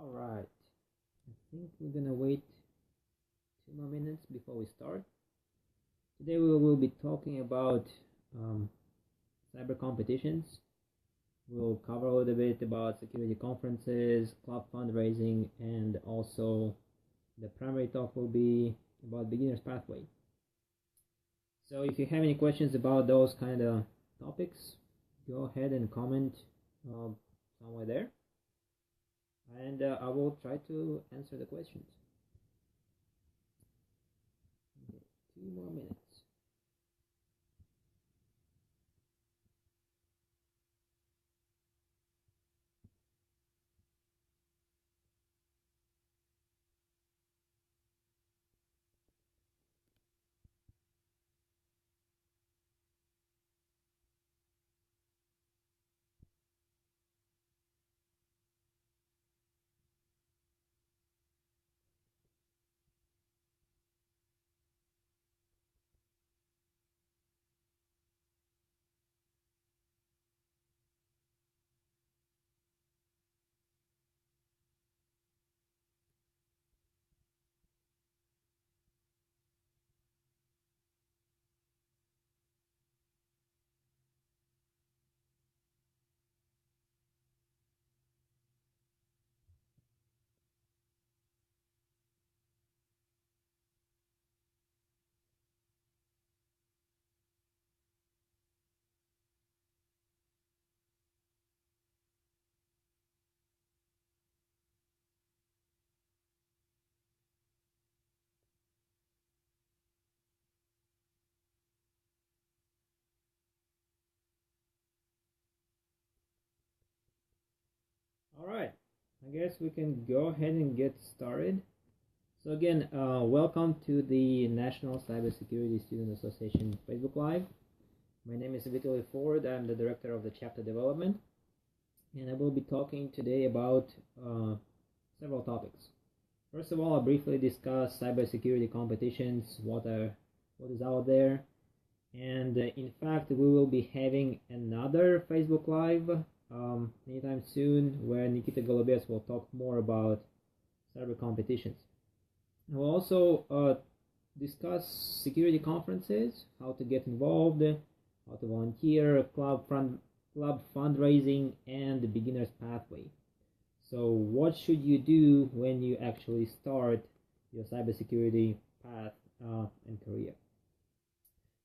Alright, I think we're gonna wait 2 more minutes before we start. Today we will be talking about cyber competitions. We'll cover a little bit about security conferences, club fundraising, and also the primary talk will be about beginner's pathway. So if you have any questions about those kind of topics, go ahead and comment somewhere there, and I will try to answer the questions. Okay, 2 more minutes. Alright, I guess we can go ahead and get started. So again, welcome to the National Cybersecurity Student Association Facebook Live. My name is Vitaly Ford. I'm the Director of the Chapter Development, and I will be talking today about several topics. First of all, I'll briefly discuss cybersecurity competitions, what is out there, and in fact, we will be having another Facebook Live anytime soon, where Nikita Golubets will talk more about cyber competitions. We'll also discuss security conferences, how to get involved, how to volunteer, club fundraising, and the beginner's pathway. So what should you do when you actually start your cybersecurity path and career?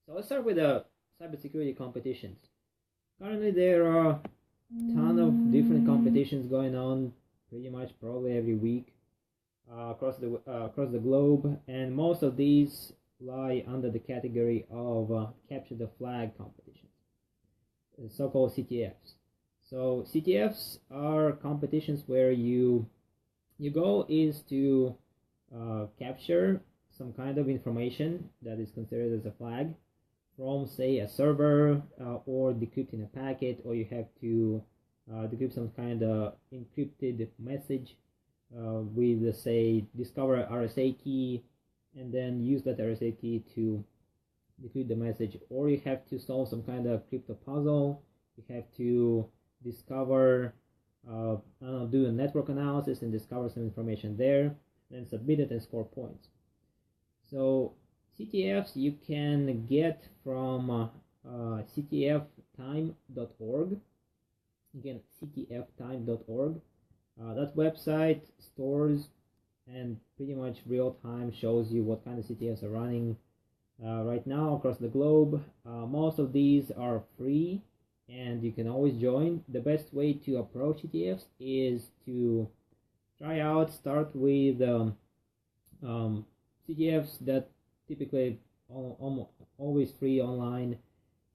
So let's start with the cybersecurity competitions. Currently there are a ton of different competitions going on, pretty much probably every week across the globe, and most of these lie under the category of capture the flag competitions, so-called CTFs. So CTFs are competitions where your goal is to capture some kind of information that is considered as a flag from, say, a server or decrypting a packet, or you have to decrypt some kind of encrypted message with, say, discover a RSA key and then use that RSA key to decrypt the message, or you have to solve some kind of crypto puzzle, you have to discover do a network analysis and discover some information there, then submit it and score points. So CTFs you can get from ctftime.org. Again, ctftime.org. That website stores and pretty much real time shows you what kind of CTFs are running right now across the globe. Most of these are free and you can always join. The best way to approach CTFs is to try out, start with CTFs that typically always free online,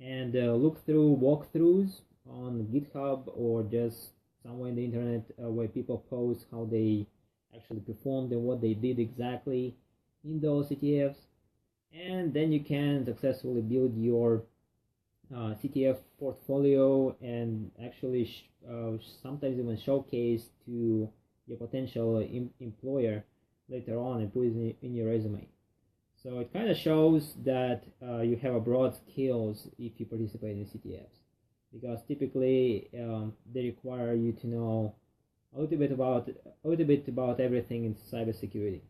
and look through walkthroughs on GitHub or just somewhere in the internet where people post how they actually performed and what they did exactly in those CTFs, and then you can successfully build your CTF portfolio and actually sometimes even showcase to your potential employer later on and put it in your resume. So it kind of shows that you have a broad skills if you participate in CTFs, because typically they require you to know a little bit about everything in cybersecurity.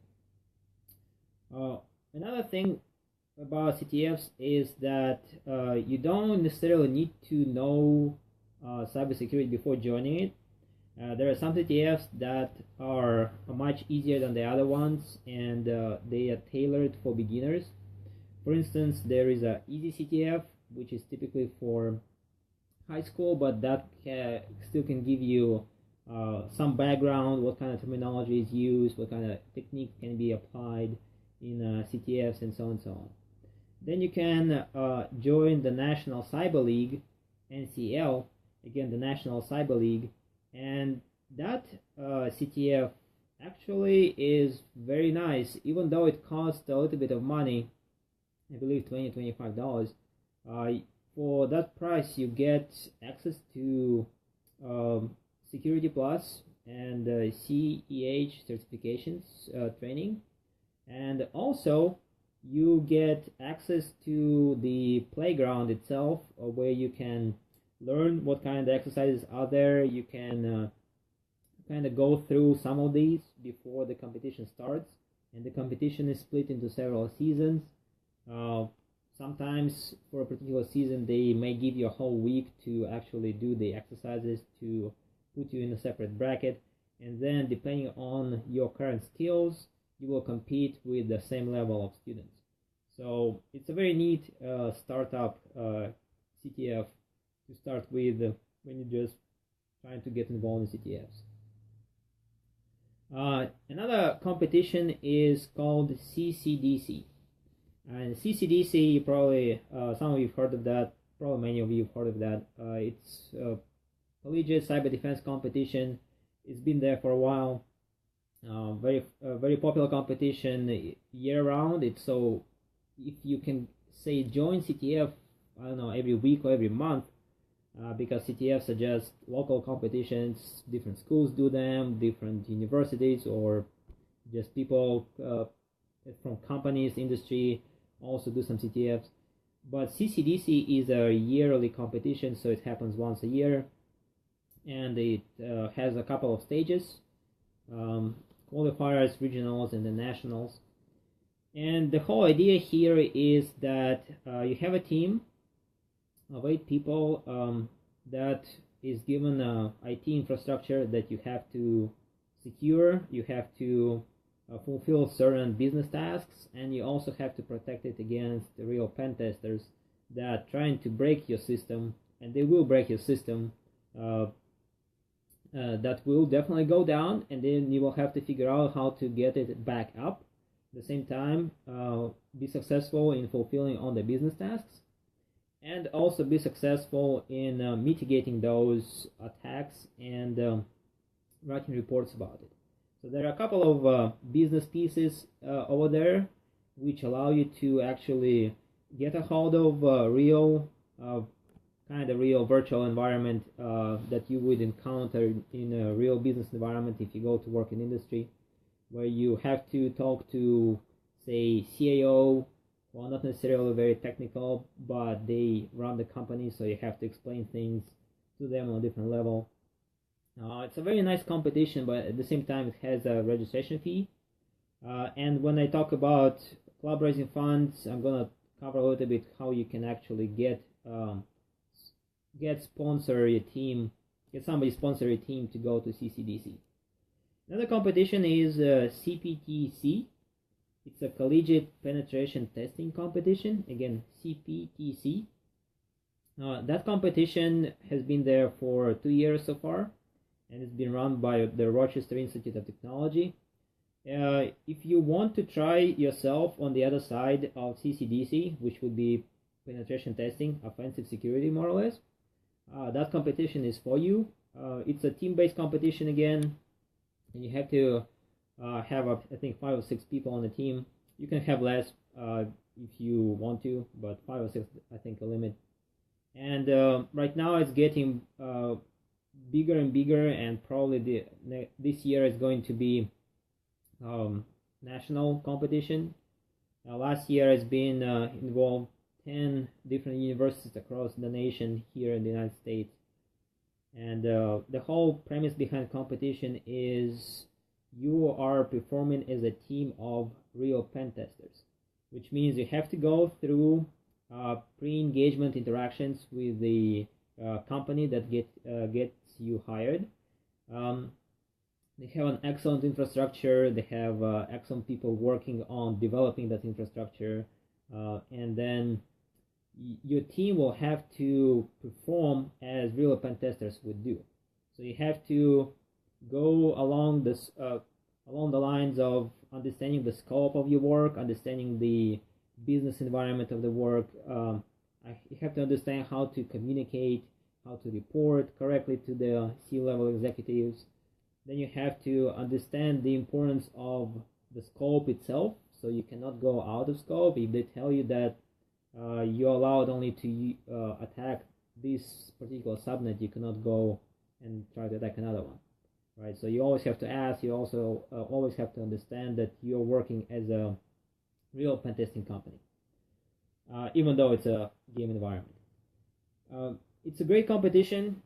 Another thing about CTFs is that you don't necessarily need to know cybersecurity before joining it. There are some CTFs that are much easier than the other ones, and they are tailored for beginners. For instance, there is a easy CTF, which is typically for high school, but that still can give you some background, what kind of terminology is used, what kind of technique can be applied in CTFs, and so on and so on. Then you can join the National Cyber League, NCL, again the National Cyber League, and that CTF actually is very nice, even though it costs a little bit of money, I believe $20-25. For that price, you get access to Security Plus and CEH certifications training, and also you get access to the playground itself, where you can learn what kind of exercises are there. You can kind of go through some of these before the competition starts, and the competition is split into several seasons. Sometimes for a particular season they may give you a whole week to actually do the exercises, to put you in a separate bracket, and then depending on your current skills you will compete with the same level of students. So it's a very neat startup CTF to start with when you're just trying to get involved in CTFs. Another competition is called CCDC. And CCDC, you probably, some of you have heard of that, probably many of you have heard of that. It's a collegiate cyber defense competition. It's been there for a while. Very popular competition year round. It's so, if you can say join CTF, I don't know, every week or every month, because CTFs are just local competitions, different schools do them, different universities, or just people from companies, industry also do some CTFs. But CCDC is a yearly competition, so it happens once a year, and it has a couple of stages, qualifiers, regionals, and the nationals. And the whole idea here is that you have a team of 8 people that is given IT infrastructure that you have to secure, you have to fulfill certain business tasks, and you also have to protect it against the real pen testers that are trying to break your system, and they will break your system. That will definitely go down, and then you will have to figure out how to get it back up. At the same time, be successful in fulfilling all the business tasks, and also be successful in mitigating those attacks and writing reports about it. So there are a couple of business pieces over there which allow you to actually get a hold of real real virtual environment that you would encounter in a real business environment if you go to work in industry, where you have to talk to, say, CAO, well, not necessarily very technical, but they run the company, so you have to explain things to them on a different level. It's a very nice competition, but at the same time it has a registration fee. And when I talk about club raising funds, I'm gonna cover a little bit how you can actually get sponsor your team, get somebody sponsor your team to go to CCDC. Another competition is CPTC. It's a collegiate penetration testing competition. Again, CPTC. That competition has been there for 2 years so far, and it's been run by the Rochester Institute of Technology. If you want to try yourself on the other side of CCDC, which would be penetration testing, offensive security more or less, that competition is for you. It's a team-based competition again, and you have to have, I think, 5 or 6 people on the team. You can have less if you want to, but 5 or 6, I think, a limit. And right now it's getting bigger and bigger, and probably this year is going to be national competition. Last year has been involved 10 different universities across the nation here in the United States. And the whole premise behind competition is you are performing as a team of real pen testers, which means you have to go through pre-engagement interactions with the company that gets you hired. They have an excellent infrastructure. They have excellent people working on developing that infrastructure, and then your team will have to perform as real pen testers would do. So you have to go along this along the lines of understanding the scope of your work, understanding the business environment of the work. You have to understand how to communicate, how to report correctly to the C-level executives. Then you have to understand the importance of the scope itself, so you cannot go out of scope. If they tell you that you're allowed only to attack this particular subnet, you cannot go and try to attack another one, right? So you always have to ask. You also always have to understand that you're working as a real pen testing company, even though it's a game environment. It's a great competition.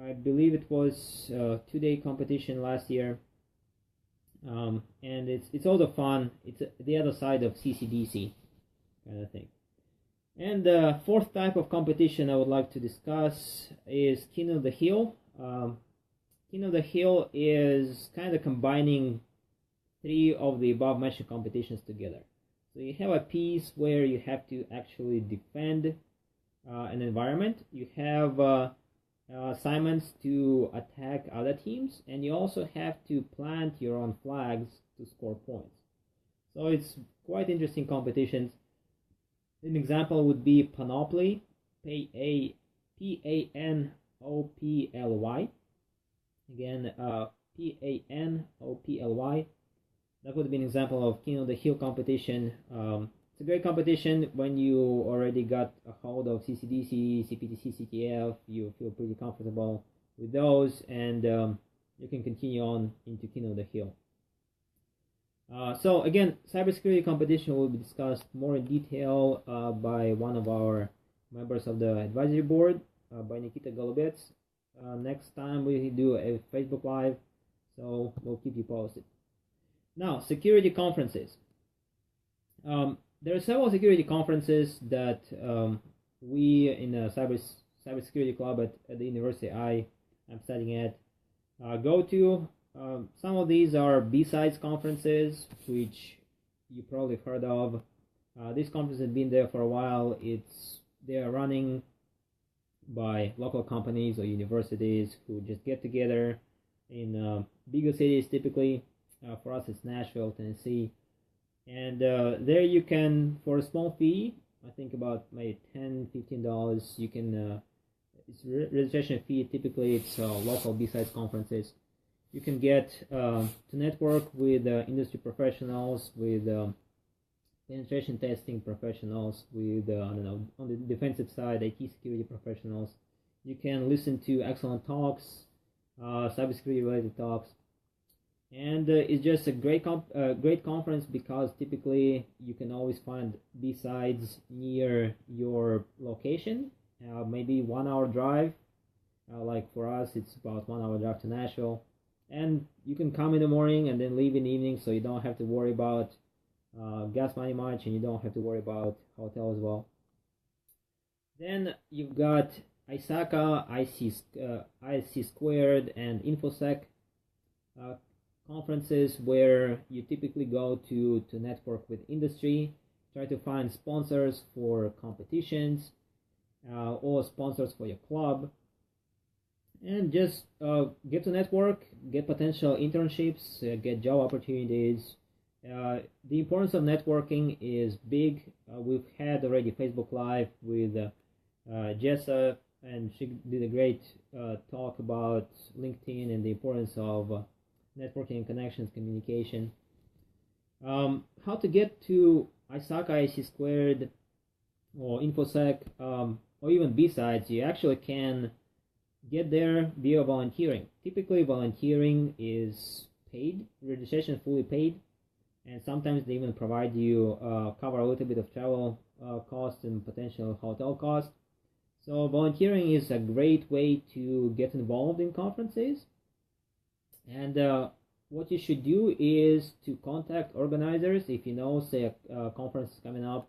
I believe it was a 2-day competition last year, and it's also fun. It's the other side of CCDC kind of thing. And the fourth type of competition I would like to discuss is King of the Hill. King of the Hill is kind of combining 3 of the above mentioned competitions together. So you have a piece where you have to actually defend an environment. You have assignments to attack other teams, and you also have to plant your own flags to score points. So it's quite interesting competitions. An example would be Panoply, Panoply. Again, Panoply. That would be an example of King of the Hill competition. It's a great competition when you already got a hold of CCDC, CPEC, CTF. You feel pretty comfortable with those, and you can continue on into King of the Hill. So again, cybersecurity competition will be discussed more in detail by one of our members of the advisory board, by Nikita Golubets. Next time we do a Facebook Live, so we'll keep you posted. Now, security conferences. There are several security conferences that we in the cybersecurity club at the university I'm studying at go to. Some of these are B-Sides conferences, which you probably heard of. These conferences have been there for a while. They are running by local companies or universities who just get together in bigger cities typically. For us, it's Nashville, Tennessee. And there you can, for a small fee, I think about maybe $10, $15, you can, it's registration fee. Typically, it's local B-Sides conferences. You can get to network with industry professionals, with penetration testing professionals, with, I don't know, on the defensive side, IT security professionals. You can listen to excellent talks, cybersecurity related talks. And it's just a great conference because typically you can always find B-Sides near your location, maybe 1 hour drive. Like for us, it's about 1 hour drive to Nashville. And you can come in the morning and then leave in the evening, so you don't have to worry about gas money much, and you don't have to worry about hotel as well. Then you've got ISACA, IC Squared, and InfoSec conferences where you typically go to network with industry, try to find sponsors for competitions or sponsors for your club, and just get to network, get potential internships, get job opportunities. The importance of networking is big. We've had already Facebook Live with Jessa, and she did a great talk about LinkedIn and the importance of networking and connections, communication. How to get to ISACA, IC Squared, or InfoSec, or even B-Sides, you actually can get there via volunteering. Typically, volunteering is paid, registration is fully paid, and sometimes they even provide you cover a little bit of travel costs and potential hotel costs. So volunteering is a great way to get involved in conferences, and what you should do is to contact organizers if you know, say, a conference is coming up,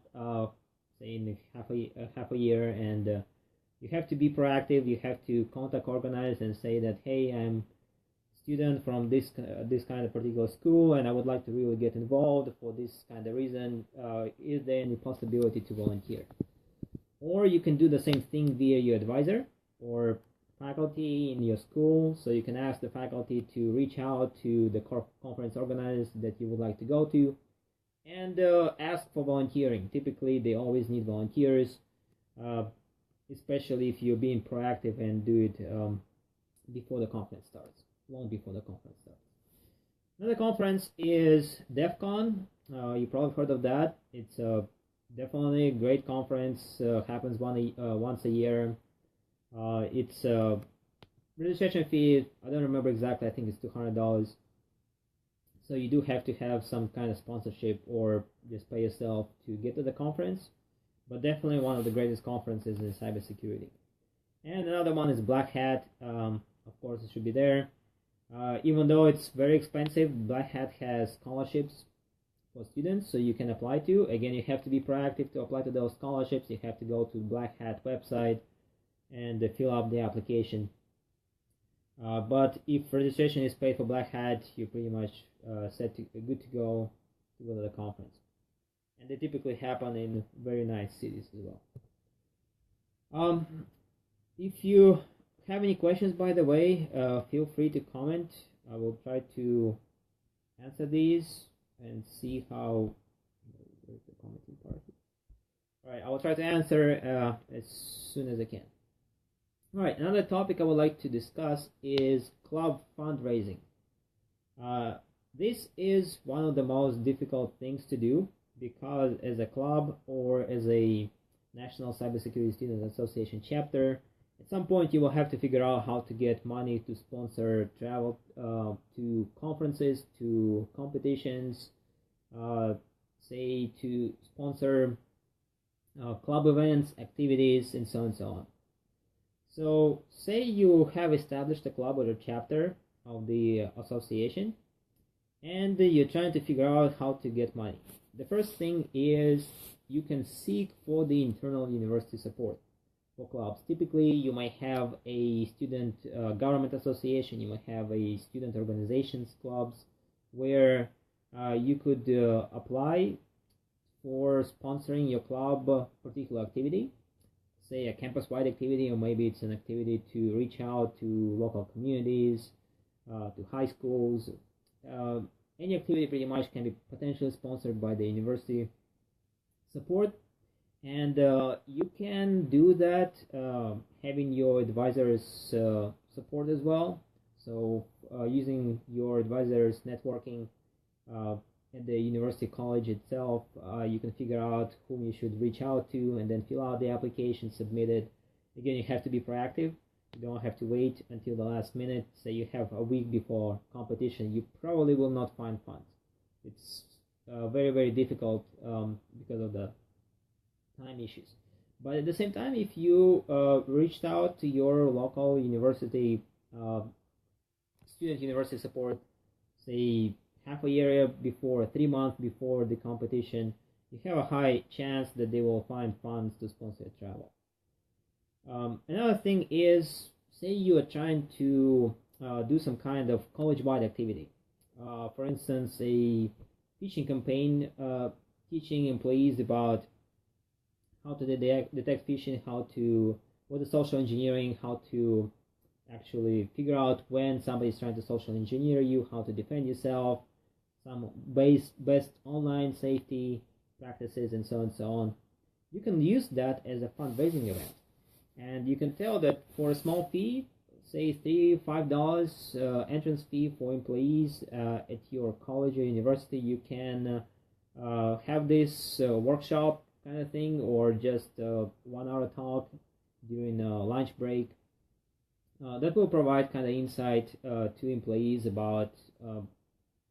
say in half a year, and you have to be proactive. You have to contact organizers and say that, hey, I'm student from this kind of particular school, and I would like to really get involved for this kind of reason. Is there any possibility to volunteer? Or you can do the same thing via your advisor or faculty in your school. So you can ask the faculty to reach out to the conference organizers that you would like to go to, and ask for volunteering. Typically, they always need volunteers, especially if you're being proactive and do it before the conference starts, long before the conference starts. Another conference is DEF CON. You probably heard of that. It's definitely a great conference. Happens once a year. It's registration fee, I don't remember exactly, I think it's $200. So you do have to have some kind of sponsorship or just pay yourself to get to the conference. But definitely one of the greatest conferences in cybersecurity. And another one is Black Hat. Of course, it should be there. Even though it's very expensive, Black Hat has scholarships for students, so you can apply to. Again, you have to be proactive to apply to those scholarships. You have to go to Black Hat website and fill out the application. But if registration is paid for Black Hat, you're pretty much good to go to the conference. And they typically happen in very nice cities as well. If you have any questions, by the way, feel free to comment. I will try to answer these and see how. Where's the commenting part? All right, I will try to answer as soon as I can. All right, another topic I would like to discuss is club fundraising. This is one of the most difficult things to do, because as a club or as a National Cybersecurity Students Association chapter, at some point you will have to figure out how to get money to sponsor travel to conferences, to competitions, say to sponsor club events, activities, and so on and so on. So say you have established a club or a chapter of the association, and you're trying to figure out how to get money. The first thing is you can seek for the internal university support for clubs. Typically, you might have a student government association, you might have a student organizations clubs, where you could apply for sponsoring your club particular activity, say a campus-wide activity, or maybe it's an activity to reach out to local communities, to high schools. Any activity pretty much can be potentially sponsored by the university support, and you can do that having your advisors support as well. So using your advisors networking at the university college itself, you can figure out whom you should reach out to and then fill out the application, submit it. Again, you have to be proactive. You don't have to wait until the last minute. Say you have a week before competition, you probably will not find funds. It's very, very difficult because of the time issues. But at the same time, if you reached out to your local university student university support, say half a year before, 3 months before the competition, you have a high chance that they will find funds to sponsor travel. Another thing is, say you are trying to do some kind of college-wide activity. For instance, a phishing campaign, teaching employees about how to detect phishing, what is social engineering, how to actually figure out when somebody is trying to social engineer you, how to defend yourself, some best online safety practices, and so on. You can use that as a fundraising event. And you can tell that for a small fee, say $3-5 entrance fee for employees at your college or university, you can have this workshop kind of thing, or just 1 hour talk during a lunch break. That will provide kind of insight to employees about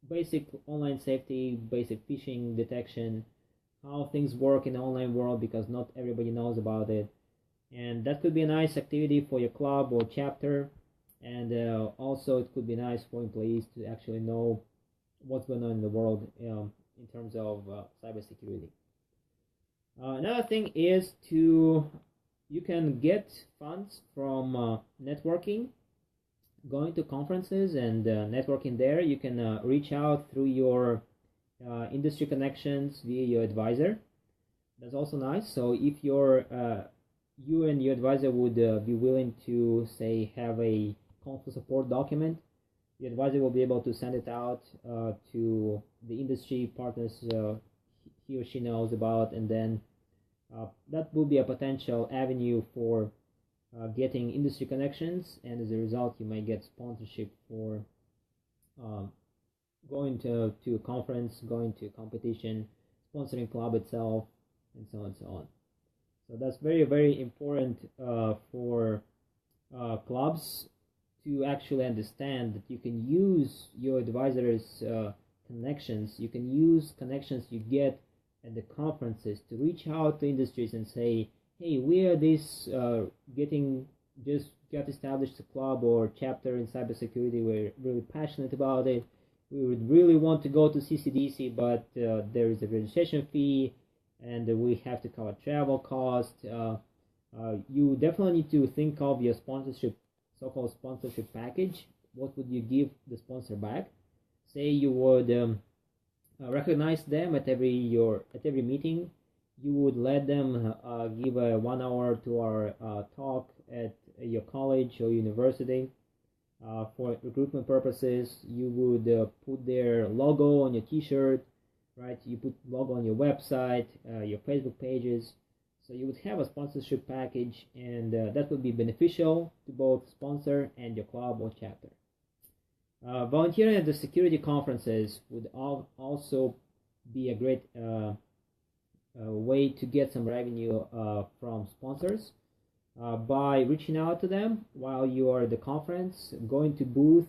basic online safety, basic phishing detection, how things work in the online world, because not everybody knows about it. and that could be a nice activity for your club or chapter. And also it could be nice for employees to actually know what's going on in the world in terms of cybersecurity. Another thing is you can get funds from networking, going to conferences and networking there. You can reach out through your industry connections via your advisor. That's also nice. So if you and your advisor would be willing to, say, have a conflict support document, the advisor will be able to send it out to the industry partners he or she knows about, and then that will be a potential avenue for getting industry connections, and as a result you might get sponsorship for going to a conference, going to a competition, sponsoring club itself, and so on and so on. So that's very, very important for clubs to actually understand that you can use your advisor's connections, you can use connections you get at the conferences to reach out to industries and say, hey, we are this just got established a club or chapter in cybersecurity, we're really passionate about it, we would really want to go to CCDC, but there is a registration fee and we have to cover travel costs. You definitely need to think of your sponsorship, so-called sponsorship package. What would you give the sponsor back? Say you would recognize them at every meeting. You would let them give a 1 hour to our talk at your college or university for recruitment purposes. You would put their logo on your T-shirt, right? You put logo on your website, your Facebook pages. So you would have a sponsorship package, and that would be beneficial to both sponsor and your club or chapter. Volunteering at the security conferences would also be a great way to get some revenue from sponsors by reaching out to them while you are at the conference, going to booth,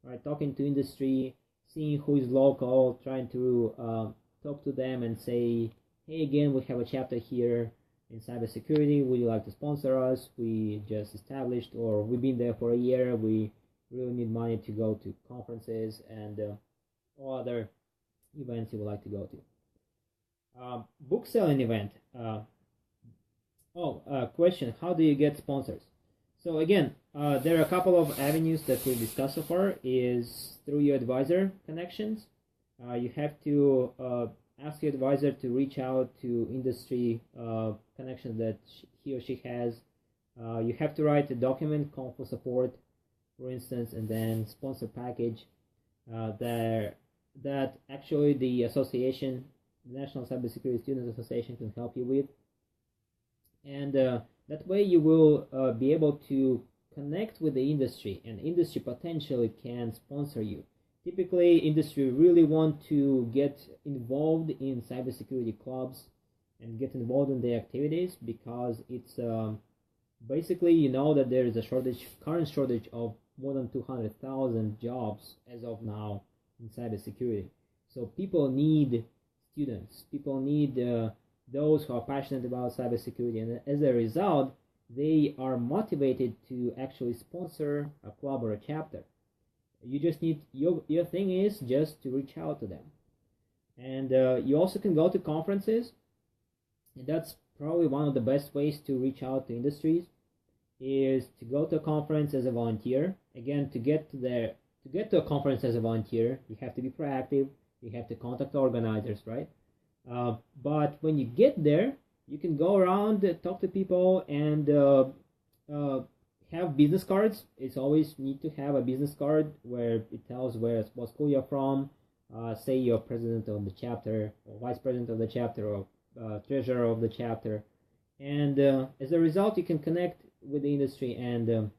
right, talking to industry, seeing who is local, trying to talk to them and say, hey, again, we have a chapter here in cybersecurity, would you like to sponsor us? We just established, or we've been there for a year, we really need money to go to conferences and all other events you would like to go to. Book selling event. Question, how do you get sponsors? So again, there are a couple of avenues that we've discussed so far. Is through your advisor connections. You have to ask your advisor to reach out to industry connections that he or she has. You have to write a document, call for support, for instance, and then sponsor package that actually the association, the National Cybersecurity Students Association, can help you with. And that way you will be able to connect with the industry, and industry potentially can sponsor you. Typically, industry really want to get involved in cybersecurity clubs and get involved in their activities because it's basically, you know, that there is a current shortage of more than 200,000 jobs as of now in cybersecurity. So people need students, people need those who are passionate about cybersecurity, and as a result, they are motivated to actually sponsor a club or a chapter. You just need, your thing is just to reach out to them. And you also can go to conferences, and that's probably one of the best ways to reach out to industries, is to go to a conference as a volunteer. Again, to get to a conference as a volunteer, you have to be proactive, you have to contact organizers, right? But when you get there, you can go around, talk to people, and have business cards. It's always need to have a business card where it tells what school you're from. Say you're president of the chapter, or vice president of the chapter, or treasurer of the chapter. And as a result, you can connect with the industry and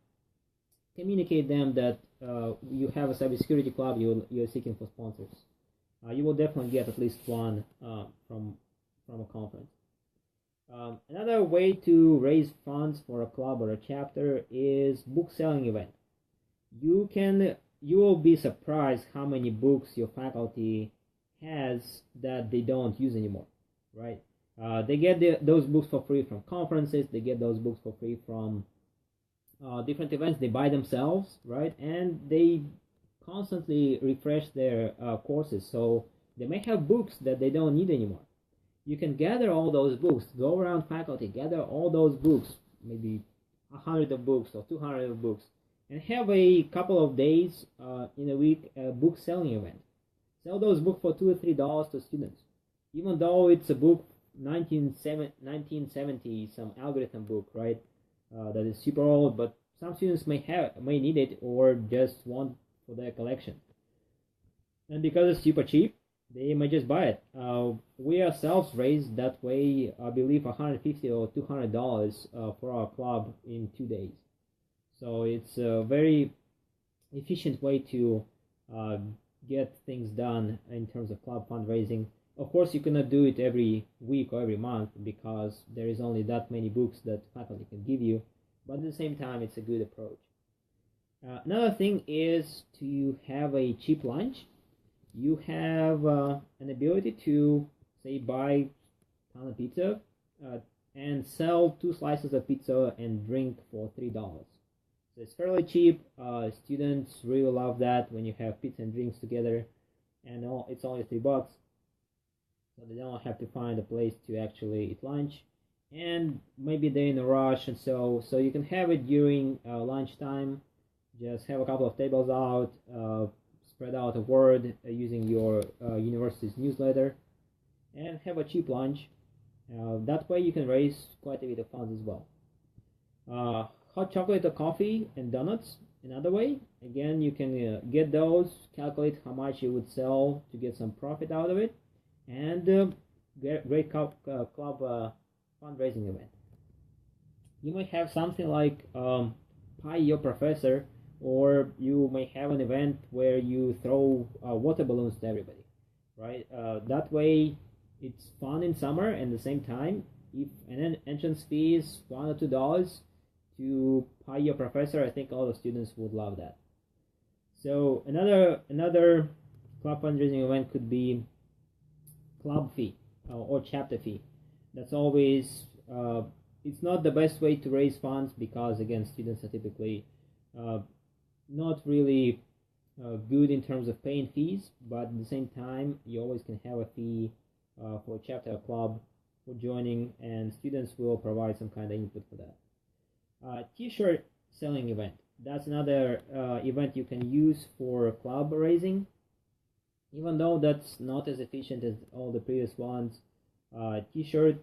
communicate them that you have a cybersecurity club, you're seeking for sponsors. You will definitely get at least one from a conference. Another way to raise funds for a club or a chapter is book selling event. You will be surprised how many books your faculty has that they don't use anymore, right? They get those books for free from conferences. They get those books for free from different events they buy themselves, right? And they constantly refresh their courses, so they may have books that they don't need anymore. You can gather all those books, go around faculty, gather all those books, maybe 100 of books or 200 of books, and have a couple of days in a week a book selling event. Sell those books for $2 or $3 to students, even though it's a book 1970 some algorithm book, right? That is super old, but some students may need it or just want for their collection. And because it's super cheap, they may just buy it. We ourselves raised that way, I believe, $150 or $200 for our club in 2 days. So it's a very efficient way to get things done in terms of club fundraising. Of course, you cannot do it every week or every month because there is only that many books that faculty can give you, but at the same time, it's a good approach. Another thing is to have a cheap lunch. You have an ability to, say, buy a ton of pizza and sell 2 slices of pizza and drink for $3. So it's fairly cheap. Students really love that when you have pizza and drinks together, and it's only $3, so they don't have to find a place to actually eat lunch. And maybe they're in a rush, and so you can have it during lunchtime. Just have a couple of tables out, spread out a word using your university's newsletter, and have a cheap lunch. That way you can raise quite a bit of funds as well. Hot chocolate or coffee and donuts, another way. Again, you can get those, calculate how much you would sell to get some profit out of it, and great club fundraising event. You might have something like Pie Your Professor, or you may have an event where you throw water balloons to everybody, right? That way it's fun in summer, and at the same time, if an entrance fee is $1 or $2 to Pie Your Professor, I think all the students would love that. So another club fundraising event could be club fee or chapter fee. That's always it's not the best way to raise funds because, again, students are typically not really good in terms of paying fees, but at the same time you always can have a fee for a chapter or club for joining, and students will provide some kind of input for that. T-shirt selling event, that's another event you can use for club raising, even though that's not as efficient as all the previous ones. T-shirt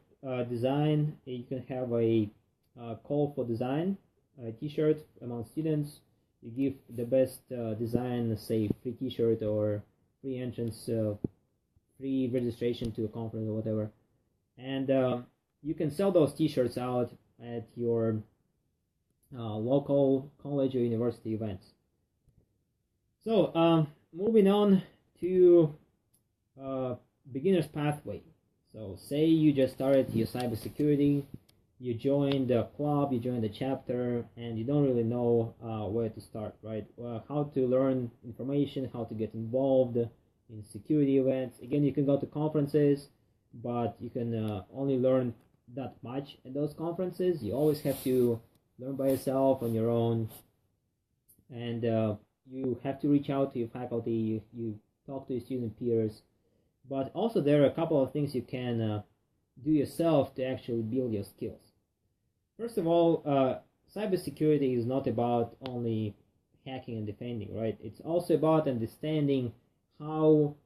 design, you can have a call for design t-shirt among students. You give the best design, say free t-shirt or free entrance, free registration to a conference or whatever, and you can sell those t-shirts out at your local college or university events. So moving on to beginner's pathway. So say you just started your cybersecurity, you joined the club, you joined the chapter, and you don't really know where to start, right? How to learn information, how to get involved in security events. Again, you can go to conferences, but you can only learn that much at those conferences. You always have to learn by yourself on your own, and you have to reach out to your faculty, you talk to your student peers, but also there are a couple of things you can do yourself to actually build your skills. First of all, cybersecurity is not about only hacking and defending, right? It's also about understanding how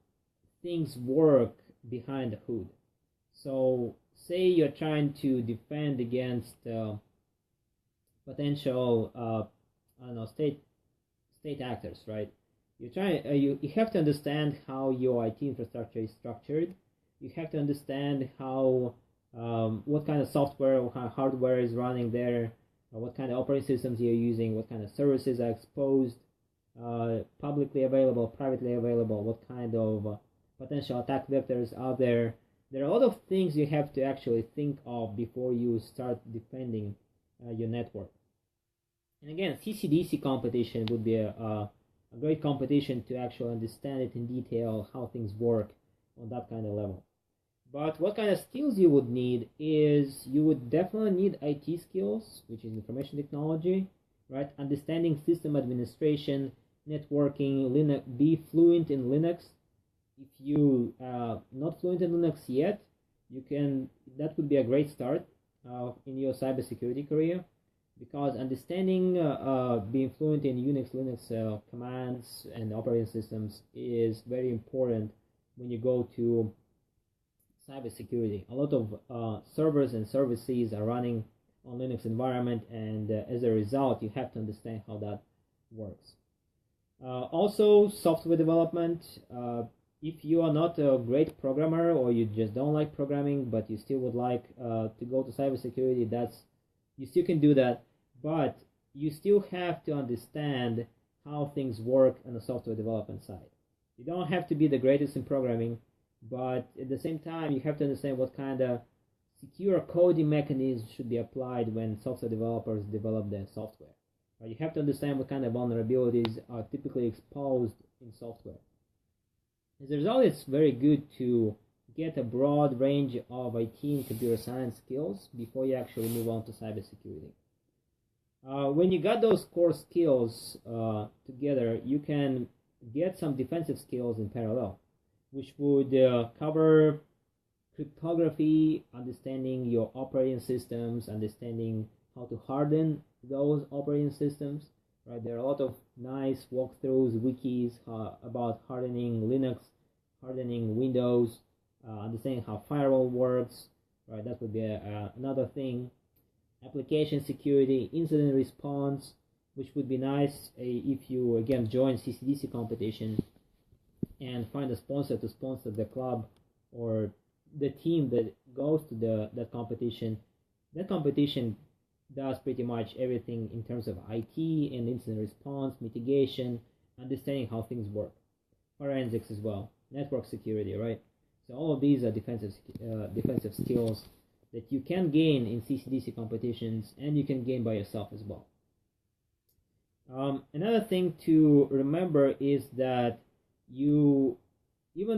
things work behind the hood. So say you're trying to defend against potential I don't know, state actors, right? You have to understand how your IT infrastructure is structured. You have to understand how what kind of software, what kind of hardware is running there, what kind of operating systems you're using, what kind of services are exposed, publicly available, privately available, what kind of potential attack vectors are there. There are a lot of things you have to actually think of before you start defending your network. And again, CCDC competition would be a great competition to actually understand it in detail, how things work on that kind of level. But what kind of skills you would need is you would definitely need IT skills, which is information technology, right? Understanding system administration, networking, Linux, be fluent in Linux. If you not fluent in Linux yet, that would be a great start in your cybersecurity career, because understanding being fluent in Unix, Linux commands and operating systems is very important when you go to cybersecurity. A lot of servers and services are running on Linux environment, and as a result, you have to understand how that works. Also, software development. If you are not a great programmer, or you just don't like programming, but you still would like to go to cybersecurity, you still can do that, but you still have to understand how things work on the software development side. You don't have to be the greatest in programming, but at the same time, you have to understand what kind of secure coding mechanisms should be applied when software developers develop their software. You have to understand what kind of vulnerabilities are typically exposed in software. As a result, it's very good to get a broad range of IT and computer science skills before you actually move on to cybersecurity. When you got those core skills together, you can get some defensive skills in parallel, which would cover cryptography, understanding your operating systems, understanding how to harden those operating systems. Right, there are a lot of nice walkthroughs, wikis about hardening Linux, hardening Windows, understanding how firewall works. Right, that would be another thing. Application security, incident response, which would be nice if you again join CCDC competition and find a sponsor to sponsor the club or the team that goes to that competition. That competition does pretty much everything in terms of IT and incident response, mitigation, understanding how things work, forensics as well, network security, right? So all of these are defensive skills that you can gain in CCDC competitions, and you can gain by yourself as well. Another thing to remember is that even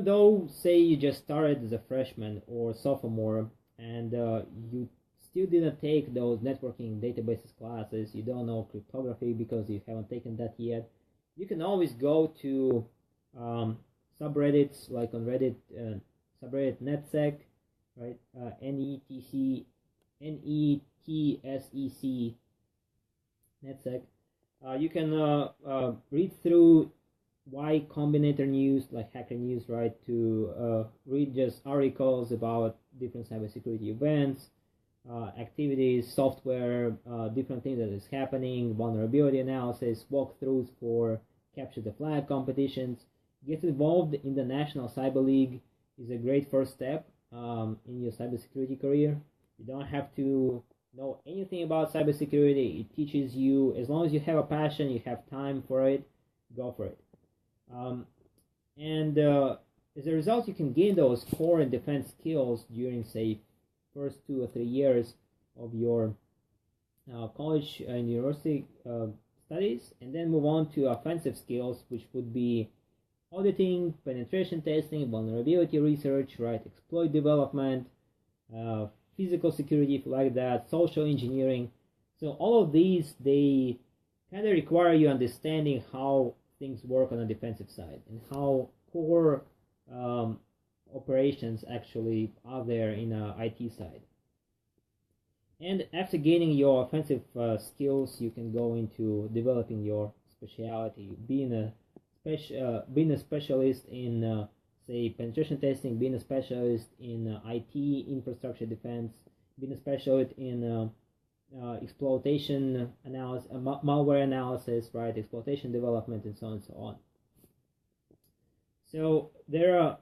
though, say, you just started as a freshman or sophomore, and you still didn't take those networking databases classes, you don't know cryptography because you haven't taken that yet, you can always go to subreddits, like on Reddit, subreddit NetSec, right? NETSEC, NetSec. You can read through Y Combinator news, like Hacker News, right? To read just articles about different cybersecurity events, activities, software, different things that is happening, vulnerability analysis, walkthroughs for capture the flag competitions. Get involved in the National Cyber League is a great first step in your cybersecurity career. You don't have to know anything about cybersecurity. It teaches you, as long as you have a passion, you have time for it, go for it. As a result, you can gain those core and defense skills during, say, first 2 or 3 years of your college and university studies, and then move on to offensive skills, which would be auditing, penetration testing, vulnerability research, right, exploit development, physical security, if you like that, social engineering. So all of these, they kind of require you understanding how things work on the defensive side and how core operations actually are there in IT side. And after gaining your offensive skills, you can go into developing your specialty, being a specialist in say penetration testing, being a specialist in IT infrastructure defense, being a specialist in exploitation analysis, malware analysis, right, exploitation development, and so on and so on. So there are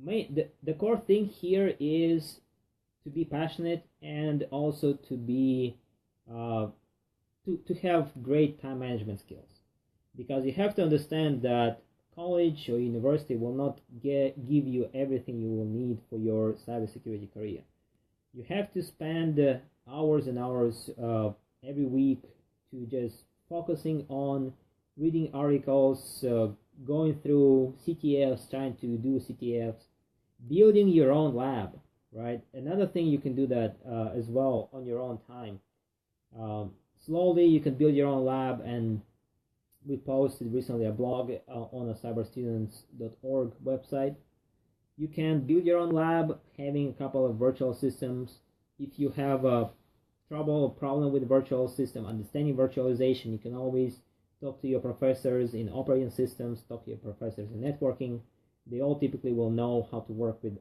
the core thing here is to be passionate, and also to be to have great time management skills, because you have to understand that college or university will not give you everything you will need for your cybersecurity career. You have to spend hours and hours every week to just focusing on reading articles, going through CTFs, trying to do CTFs, building your own lab, right? Another thing you can do that as well on your own time. Slowly you can build your own lab, and we posted recently a blog on a cyberstudents.org website. You can build your own lab having a couple of virtual systems. If you have a trouble or problem with virtual system, understanding virtualization, you can always talk to your professors in operating systems, talk to your professors in networking. They all typically will know how to work with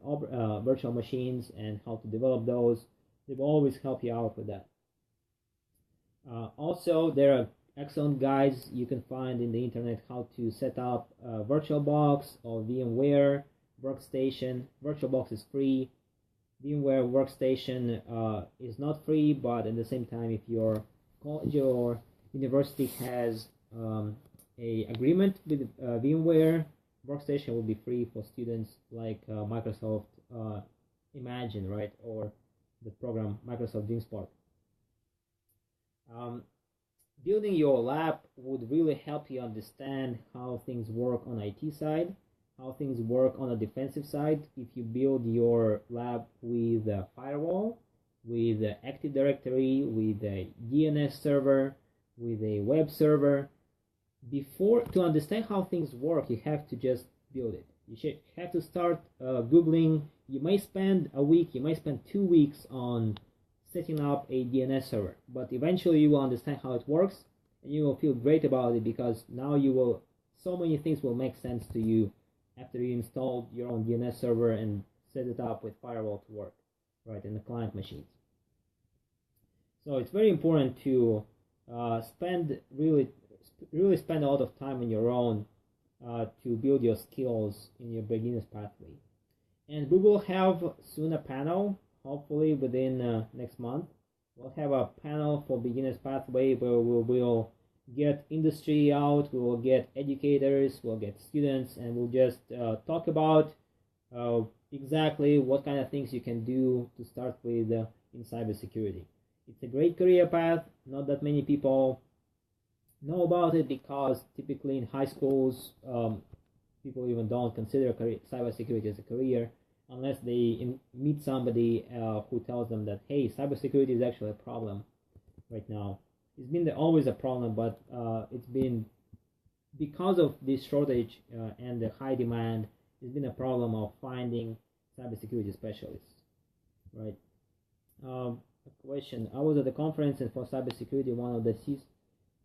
virtual machines and how to develop those. They will always help you out with that. Also, there are excellent guides you can find in the internet how to set up VirtualBox or VMware Workstation. VirtualBox is free. VMware Workstation is not free, but at the same time, if your college or university has a agreement with VMware, Workstation will be free for students like Microsoft Imagine, right, or the program Microsoft DreamSpark. Building your lab would really help you understand how things work on IT side, how things work on a defensive side. If you build your lab with a firewall, with an Active Directory, with a DNS server, with a web server, to understand how things work, you have to just build it. You have to start Googling. You may spend a week, you may spend 2 weeks on setting up a DNS server, but eventually you will understand how it works, and you will feel great about it, because now so many things will make sense to you after you install your own DNS server and set it up with firewall to work, right, in the client machines. So it's very important to really spend a lot of time on your own to build your skills in your beginner's pathway. And we will have soon a panel, hopefully within next month. We'll have a panel for beginner's pathway where we will get industry out, we will get educators, we'll get students, and we'll just talk about exactly what kind of things you can do to start with in cybersecurity. It's a great career path. Not that many people know about it, because typically in high schools people even don't consider cybersecurity as a career, unless they meet somebody who tells them that, hey, cybersecurity is actually a problem right now. It's been always a problem, but it's been, because of this shortage and the high demand, it's been a problem of finding cybersecurity specialists, right? A question. I was at a conference, and for cybersecurity, one of the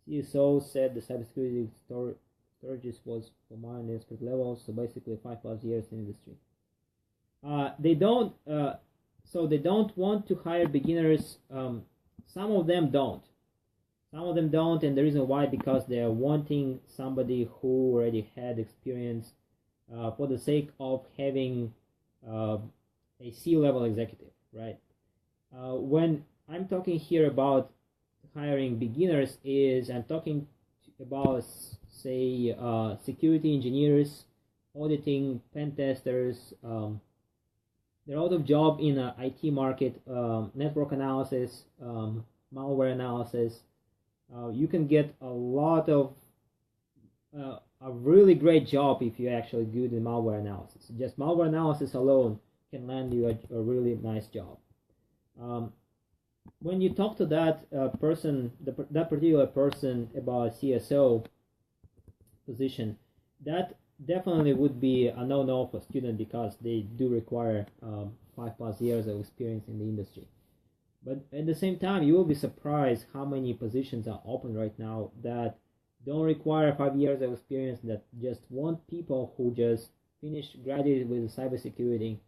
CSOs said the cybersecurity storages was for mine expert level, so basically 5+ years in industry. They don't want to hire beginners. Some of them don't, and the reason why, because they are wanting somebody who already had experience for the sake of having a C-level executive, right? When I'm talking here about hiring beginners, I'm talking about, say, security engineers, auditing, pen testers. They're out of job in the IT market, network analysis, malware analysis. You can get a lot of a really great job if you're actually good in malware analysis. Just malware analysis alone can land you a really nice job. When you talk to that person, that particular person about a CSO position, that definitely would be a no-no for student, because they do require 5+ years of experience in the industry. But at the same time, you will be surprised how many positions are open right now that don't require 5 years of experience, that just want people who just graduated with a cybersecurity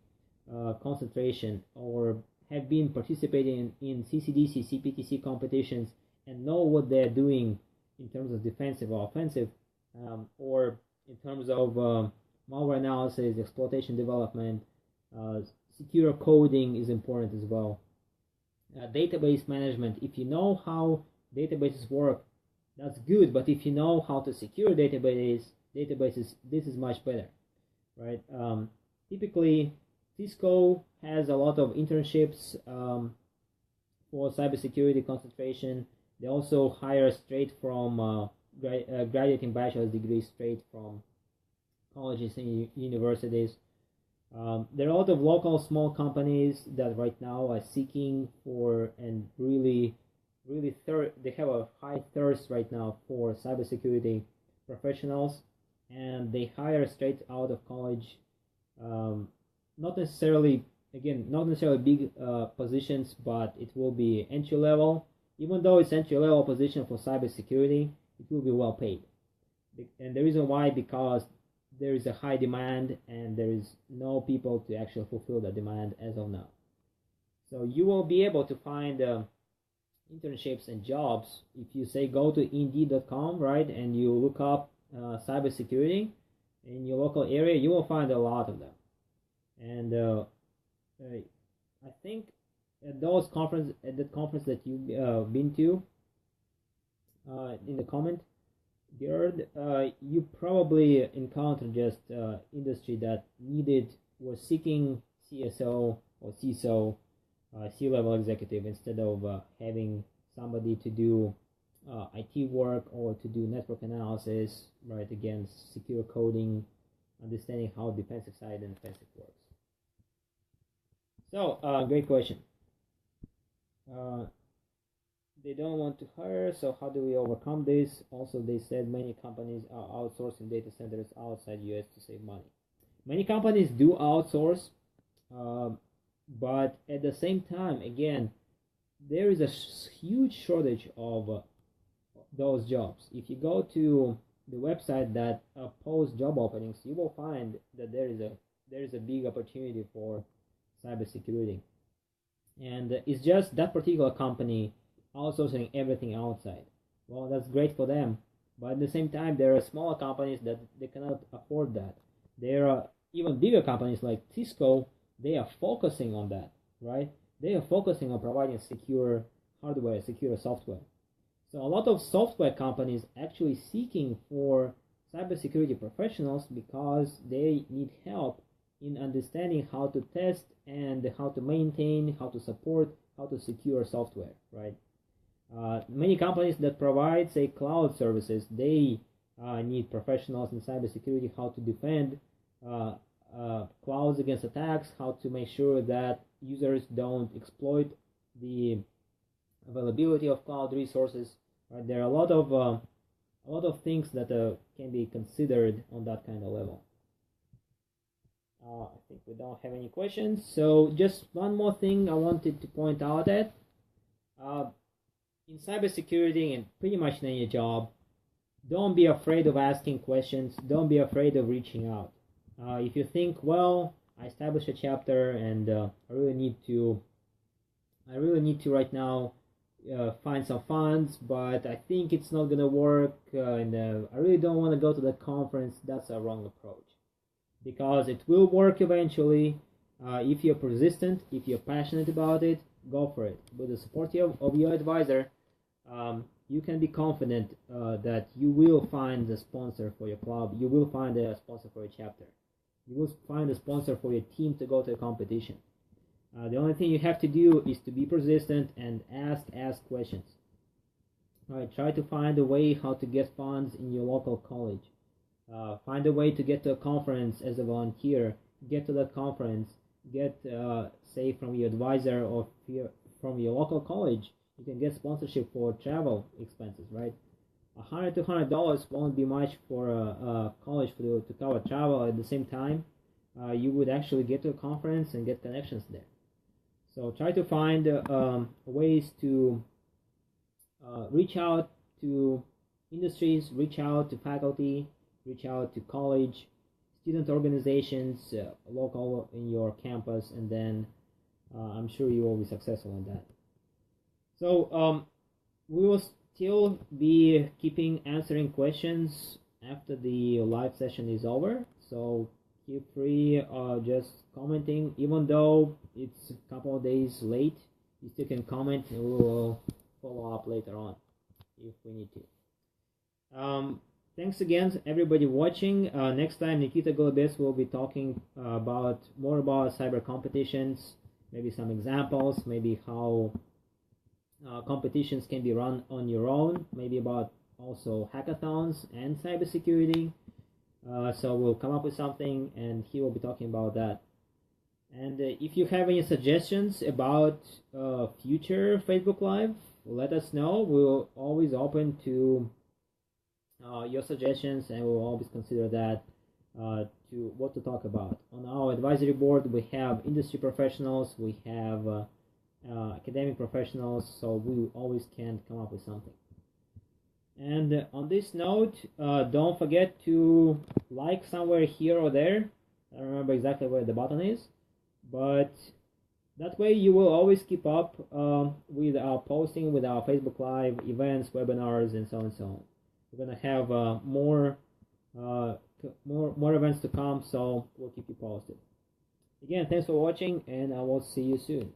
concentration, or have been participating in CCDC, CPEC competitions, and know what they're doing in terms of defensive or offensive, or in terms of malware analysis, exploitation development. Secure coding is important as well. Database management. If you know how databases work, that's good, but if you know how to secure databases, this is much better, right? Typically, Cisco has a lot of internships for cybersecurity concentration. They also hire straight from graduating bachelor's degrees straight from colleges and universities. There are a lot of local small companies that right now are seeking for and really they have a high thirst right now for cybersecurity professionals, and they hire straight out of college. Not necessarily, again, not necessarily big positions, but it will be entry level. Even though it's entry level position for cybersecurity, it will be well paid. And the reason why, because there is a high demand and there is no people to actually fulfill that demand as of now. So you will be able to find internships and jobs if you say go to indeed.com, right, and you look up cybersecurity in your local area. You will find a lot of them. And I think at that conference that you've been to, in the comment, Gerard, you probably encountered just industry that was seeking CSO or CISO, C-level executive, instead of having somebody to do IT work or to do network analysis, right? Again, secure coding, understanding how defensive side and offensive works. So, great question. They don't want to hire, so how do we overcome this? Also, they said many companies are outsourcing data centers outside US to save money. Many companies do outsource, but at the same time, again, there is a huge shortage of those jobs. If you go to the website that posts job openings, you will find that there is a big opportunity for cybersecurity, and it's just that particular company outsourcing everything outside. Well, that's great for them, but at the same time, there are smaller companies that they cannot afford that. There are even bigger companies like Cisco. They are focusing on that, right? They are focusing on providing secure hardware, secure software. So a lot of software companies actually seeking for cybersecurity professionals because they need help in understanding how to test and how to maintain, how to support, how to secure software, right? Many companies that provide, say, cloud services, they need professionals in cybersecurity, how to defend clouds against attacks, how to make sure that users don't exploit the availability of cloud resources. Right? There are a lot of things that can be considered on that kind of level. I think we don't have any questions. So just one more thing I wanted to point out at. In cybersecurity and pretty much in any job, don't be afraid of asking questions. Don't be afraid of reaching out. If you think, well, I established a chapter and I really need to right now find some funds, but I think it's not gonna work, and I really don't want to go to that conference. That's a wrong approach, because it will work eventually. If you're persistent, if you're passionate about it, go for it. With the support of your advisor, you can be confident that you will find a sponsor for your club. You will find a sponsor for your chapter. You will find a sponsor for your team to go to a competition. The only thing you have to do is to be persistent and ask questions. All right, try to find a way how to get funds in your local college. Find a way to get to a conference as a volunteer. Get to that conference. Get, say, from your advisor or from your local college. You can get sponsorship for travel expenses, right? $100 to $200 won't be much for a college to cover travel. At the same time, you would actually get to a conference and get connections there. So try to find ways to reach out to industries, reach out to faculty, reach out to college, student organizations, local in your campus, and then I'm sure you will be successful in that. So we will still be answering questions after the live session is over. So keep free just commenting, even though it's a couple of days late. You still can comment, and we will follow up later on if we need to. Thanks again, everybody watching. Next time, Nikita Golubets will be talking more about cyber competitions, maybe some examples, maybe how competitions can be run on your own, maybe about also hackathons and cybersecurity. So we'll come up with something, and he will be talking about that. And if you have any suggestions about future Facebook Live, let us know. We're always open to your suggestions, and we'll always consider that to what to talk about. On our advisory board, we have industry professionals, we have academic professionals, so we always can come up with something. And on this note, don't forget to like somewhere here or there. I don't remember exactly where the button is, but that way you will always keep up with our posting, with our Facebook Live events, webinars, and so on and so on. We're gonna have more events to come, so we'll keep you posted. Again, thanks for watching, and I will see you soon.